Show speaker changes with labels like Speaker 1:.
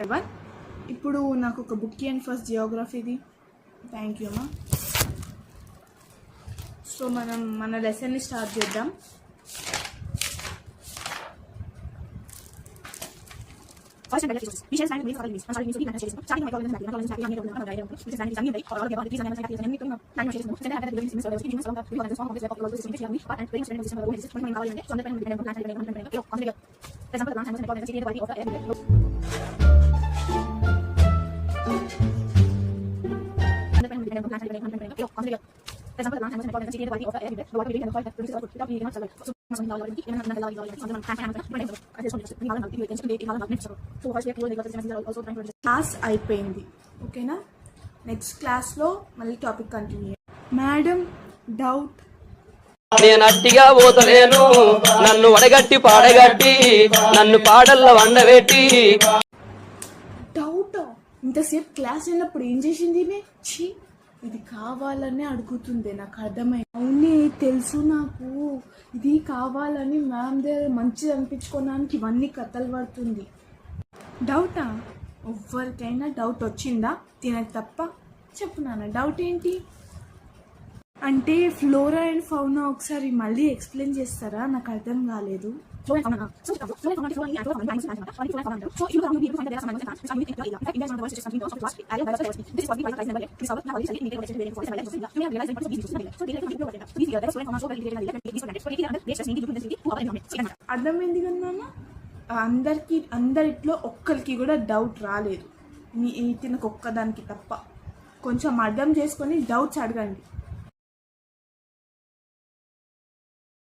Speaker 1: ఇప్పుడు నాకు ఒక బుక్ అండ్ ఫస్ట్ జియోగ్రఫీది. థ్యాంక్ యూ అమ్మా. సో మనం మన లెసన్ని స్టార్ట్ చేద్దాం. క్లాస్ అయిపోయింది, ఓకేనా? నెక్స్ట్ క్లాస్లో మళ్ళీ టాపిక్ కంటిన్యూ. Madam, doubt.
Speaker 2: నేను అట్టిగా పోతలేను, నన్ను వడగట్టి పాడగట్టి నన్ను పాడల్లో వండబెట్టి.
Speaker 1: డౌట్? ఇంతసేపు క్లాస్ అయినప్పుడు ఏం చేసింది? ఇది కావాలని అడుగుతుంది, నాకు అర్థమైంది. అవునే తెలుసు నాకు, ఇది కావాలని మ్యామ్ దగ్గర మంచిది అనిపించుకోవడానికి ఇవన్నీ కథలు పడుతుంది. డౌటా? ఎవరికైనా డౌట్ వచ్చిందా? తినకు తప్ప. చెప్పు నాన్న, డౌట్ ఏంటి? అంటే ఫ్లోరా అండ్ ఫౌనా ఒకసారి మళ్ళీ ఎక్స్ప్లెయిన్ చేస్తారా? నాకు అర్థం కాలేదు. అర్థమైంది కదా? అందరిట్లో ఒక్కరికి కూడా డౌట్ రాలేదు, తినకు ఒక్కదానికి తప్ప. కొంచెం అర్థం చేసుకొని డౌట్స్ అడగండి.